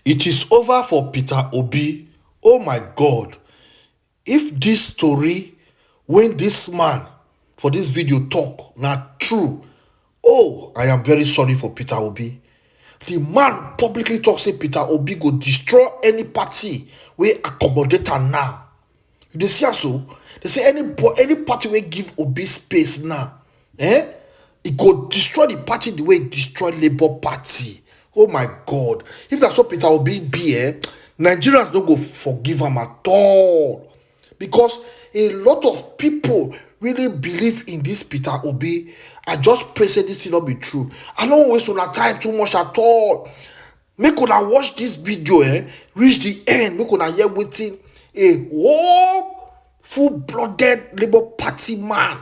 It is over for Peter Obi. Oh my God. If this story, when this man for this video talk, not true, oh, I am very sorry for Peter Obi. The man publicly talk say Peter Obi go destroy any party wey accommodate am now. You dey see am so? They say any party wey give Obi space now, it go destroy the party the way it destroy Labour Party. Oh my God. If that's what Peter Obi be, Nigerians don't go forgive him at all. Because a lot of people really believe in this Peter Obi. I just pray say this will not be true. I don't waste on time too much at all. Make una watch this video, reach the end. Make una hear waiting a whole full-blooded Labour Party man,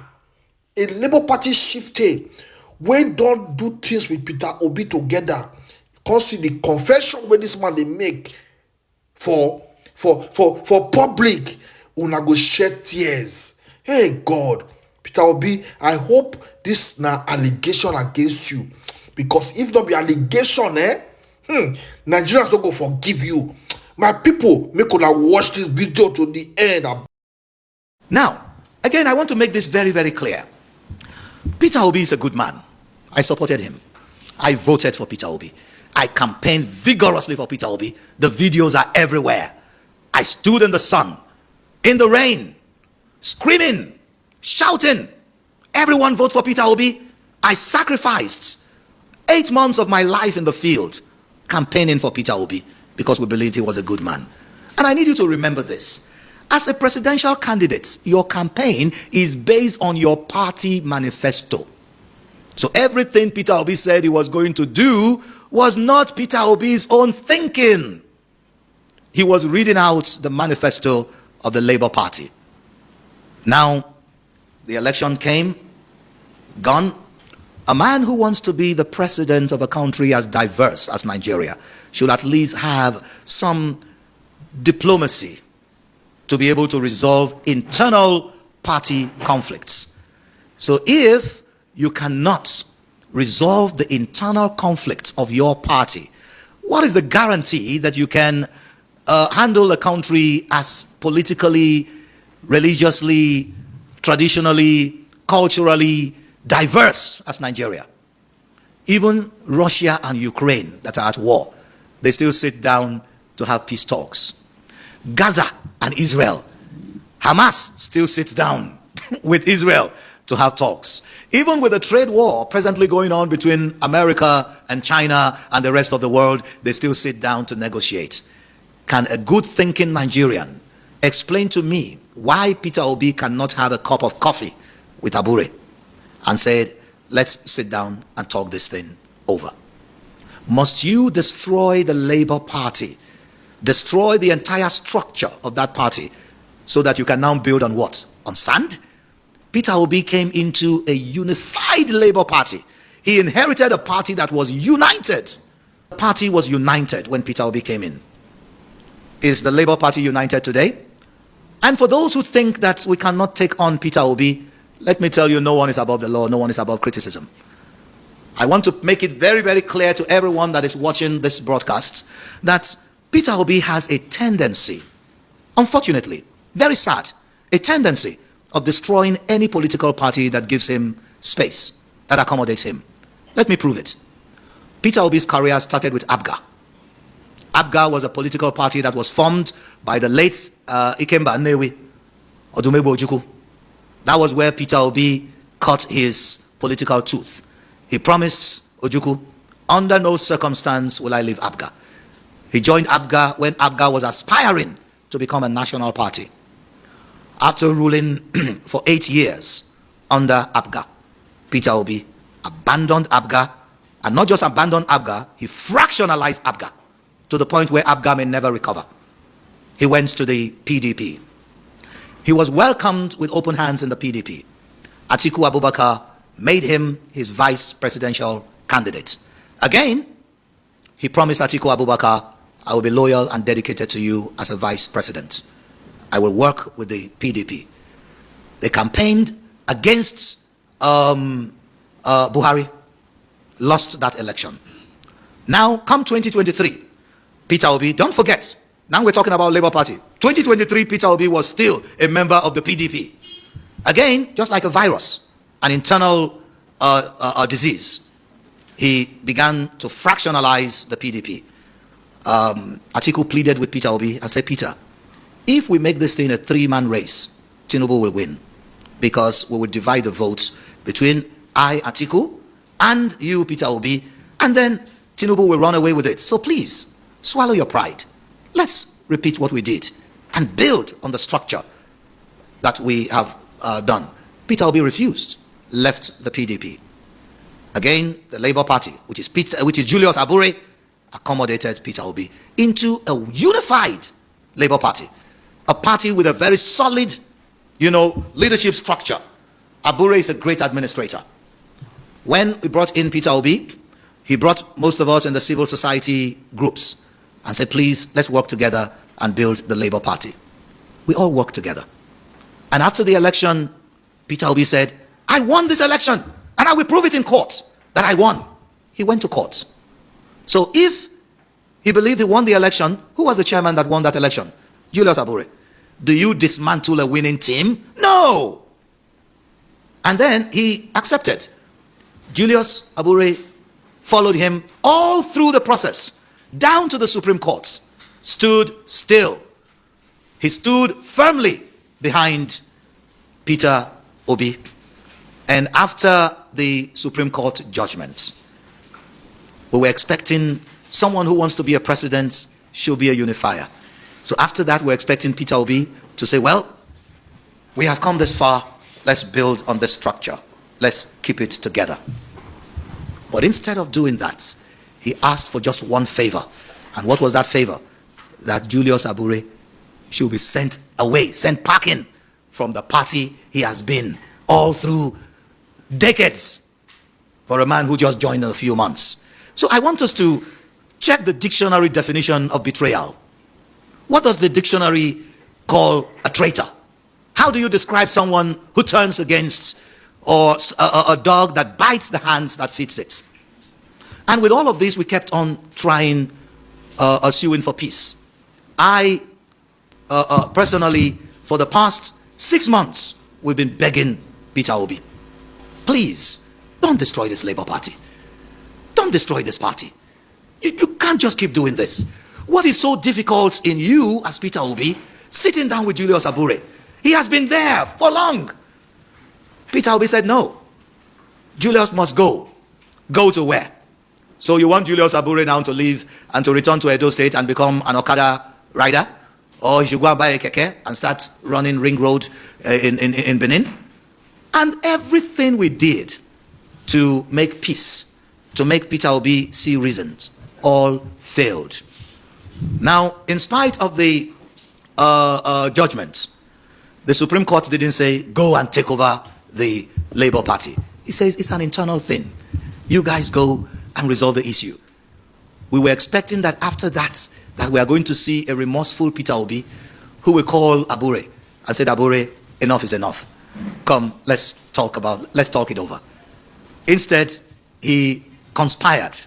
a Labour Party chieftain, when don't do things with Peter Obi together. Come see the confession where this man they make for public. Una go shed tears. Hey God, Peter Obi, I hope this na allegation against you, because if not be allegation, Nigerians don't go forgive you. My people, make una watch this video to the end. Now, again, I want to make this very, very clear. Peter Obi is a good man. I supported him. I voted for Peter Obi. I campaigned vigorously for Peter Obi. The videos are everywhere. I stood in the sun, in the rain, screaming, shouting, everyone vote for Peter Obi. I sacrificed 8 months of my life in the field campaigning for Peter Obi because we believed he was a good man. And I need you to remember this. As a presidential candidate, your campaign is based on your party manifesto. So everything Peter Obi said he was going to do was not Peter Obi's own thinking. He was reading out the manifesto of the Labour Party. Now, the election came, gone. A man who wants to be the president of a country as diverse as Nigeria should at least have some diplomacy to be able to resolve internal party conflicts. So if you cannot resolve the internal conflicts of your party, what is the guarantee that you can handle a country as politically, religiously, traditionally, culturally diverse as Nigeria? Even Russia and Ukraine that are at war, they still sit down to have peace talks. Gaza and Israel, Hamas still sits down with Israel to have talks. Even with the trade war presently going on between America and China and the rest of the world, they still sit down to negotiate. Can a good thinking Nigerian explain to me why Peter Obi cannot have a cup of coffee with Abure and said, let's sit down and talk this thing over? Must you destroy the Labour Party, destroy the entire structure of that party so that you can now build on what? On sand? Peter Obi came into a unified Labour Party. He inherited a party that was united. The party was united when Peter Obi came in. Is the Labour Party united today? And for those who think that we cannot take on Peter Obi, let me tell you, no one is above the law, no one is above criticism. I want to make it very, very clear to everyone that is watching this broadcast that Peter Obi has a tendency, unfortunately, very sad, a tendency of destroying any political party that gives him space, that accommodates him. Let me prove it. Peter Obi's career started with Abure. Abure was a political party that was formed by the late Ikemba Nnewi, Odumegwu Ojukwu. That was where Peter Obi cut his political tooth. He promised Ojukwu, under no circumstance will I leave Abure. He joined Abure when Abure was aspiring to become a national party. After ruling for 8 years under Abure, Peter Obi abandoned Abure, and not just abandoned Abure, he fractionalized Abure to the point where Abure may never recover. He went to the PDP. He was welcomed with open hands in the PDP. Atiku Abubakar made him his vice presidential candidate. Again, he promised Atiku Abubakar, I will be loyal and dedicated to you as a vice president. I will work with the PDP. They campaigned against Buhari, lost that election. Now, come 2023, Peter Obi, don't forget, now we're talking about Labour Party. 2023, Peter Obi was still a member of the PDP. Again, just like a virus, an internal disease, he began to fractionalize the PDP. Atiku pleaded with Peter Obi and said, Peter, if we make this thing a three-man race, Tinubu will win, because we will divide the votes between I, Atiku, and you, Peter Obi, and then Tinubu will run away with it. So please, swallow your pride. Let's repeat what we did and build on the structure that we have done. Peter Obi refused, left the PDP. Again, the Labour Party, which is Julius Abure, accommodated Peter Obi into a unified Labour Party, a party with a very solid, leadership structure. Abure is a great administrator. When we brought in Peter Obi, he brought most of us in the civil society groups and said, please, let's work together and build the Labour Party. We all worked together. And after the election, Peter Obi said, I won this election and I will prove it in court that I won. He went to court. So if he believed he won the election, who was the chairman that won that election? Julius Abure. Do you dismantle a winning team? No. And then he accepted. Julius Abure followed him all through the process, down to the Supreme Court, stood still. He stood firmly behind Peter Obi. And after the Supreme Court judgment, we were expecting someone who wants to be a president should be a unifier. So after that, we're expecting Peter Obi to say, well, we have come this far. Let's build on this structure. Let's keep it together. But instead of doing that, he asked for just one favor. And what was that favor? That Julius Abure should be sent away, sent packing from the party he has been all through decades, for a man who just joined in a few months. So I want us to check the dictionary definition of betrayal. What does the dictionary call a traitor? How do you describe someone who turns against or a dog that bites the hands that feeds it? And with all of this, we kept on trying, suing for peace. I personally, for the past 6 months, we've been begging Peter Obi, please, don't destroy this Labour Party. Don't destroy this party. You can't just keep doing this. What is so difficult in you as Peter Obi, sitting down with Julius Abure? He has been there for long. Peter Obi said, no. Julius must go. Go to where? So you want Julius Abure now to leave and to return to Edo State and become an Okada rider? Or he should go and buy a keke and start running Ring Road in Benin? And everything we did to make peace, to make Peter Obi see reasons, all failed. Now, in spite of the judgment, the Supreme Court didn't say, go and take over the Labour Party. It says it's an internal thing. You guys go and resolve the issue. We were expecting that after that we are going to see a remorseful Peter Obi who will call Abure and say, Abure, enough is enough. Come, let's talk it over. Instead, he conspired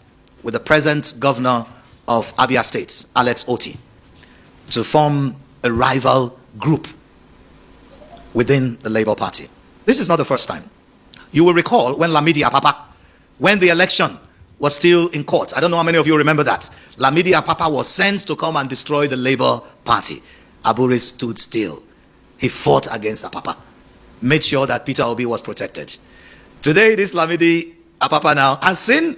with the present governor of Abia State, Alex Oti, to form a rival group within the Labour Party. This is not the first time. You will recall when Lamidi Apapa, when the election was still in court. I don't know how many of you remember that. Lamidi Apapa was sent to come and destroy the Labour Party. Abure stood still. He fought against Apapa, made sure that Peter Obi was protected. Today, this Lamidi Apapa now has seen,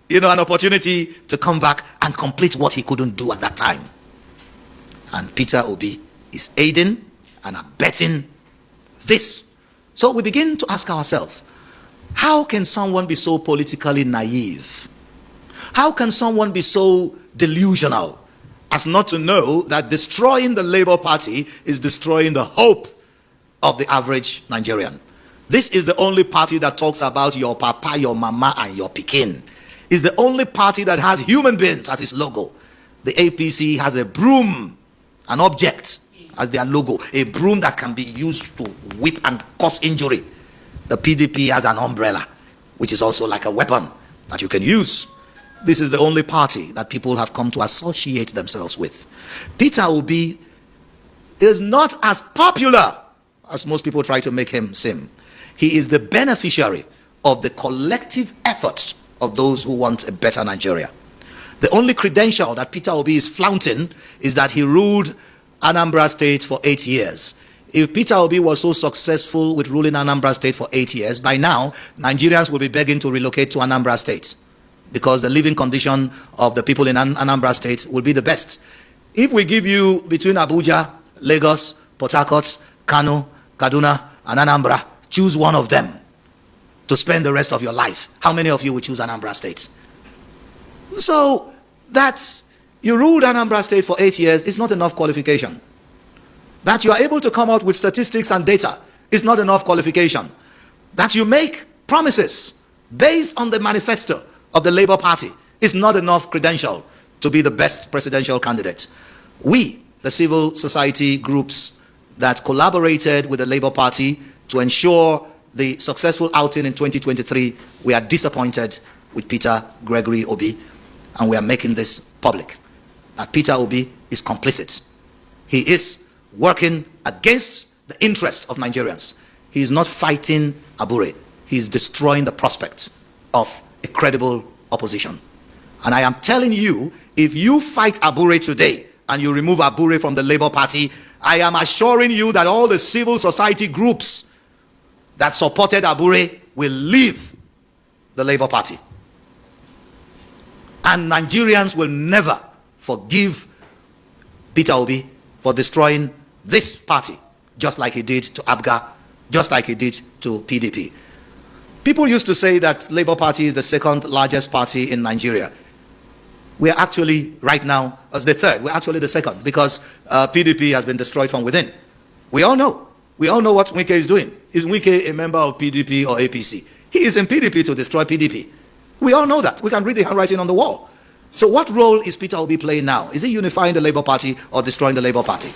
an opportunity to come back and complete what he couldn't do at that time. And Peter Obi is aiding and abetting this. So we begin to ask ourselves, how can someone be so politically naive? How can someone be so delusional as not to know that destroying the Labour Party is destroying the hope of the average Nigerian? This is the only party that talks about your papa, your mama, and your pikin. It's the only party that has human beings as its logo. The APC has a broom, an object as their logo, a broom that can be used to whip and cause injury. The PDP has an umbrella, which is also like a weapon that you can use. This is the only party that people have come to associate themselves with. Peter Obi is not as popular as most people try to make him seem. He is the beneficiary of the collective efforts of those who want a better Nigeria. The only credential that Peter Obi is flaunting is that he ruled Anambra State for 8 years. If Peter Obi was so successful with ruling Anambra State for 8 years, by now, Nigerians will be begging to relocate to Anambra State because the living condition of the people in Anambra State will be the best. If we give you between Abuja, Lagos, Port Harcourt, Kano, Kaduna, and Anambra, choose one of them to spend the rest of your life, how many of you would choose Anambra State? So that's, you ruled Anambra State for 8 years is not enough qualification. That you are able to come out with statistics and data is not enough qualification. That you make promises based on the manifesto of the Labour Party is not enough credential to be the best presidential candidate. We, the civil society groups that collaborated with the Labour Party to ensure the successful outing in 2023, we are disappointed with Peter Gregory Obi, and we are making this public. That Peter Obi is complicit. He is working against the interests of Nigerians. He is not fighting Abure. He is destroying the prospect of a credible opposition. And I am telling you, if you fight Abure today and you remove Abure from the Labour Party, I am assuring you that all the civil society groups that supported Abure will leave the Labour Party. And Nigerians will never forgive Peter Obi for destroying this party, just like he did to ABGA, just like he did to PDP. People used to say that Labour Party is the second largest party in Nigeria. We are actually, right now, as the third. We're actually the second, because PDP has been destroyed from within. We all know. We all know what Wike is doing. Is Wike a member of PDP or APC? He is in PDP to destroy PDP. We all know that. We can read the handwriting on the wall. So what role is Peter Obi playing now? Is he unifying the Labour Party or destroying the Labour Party?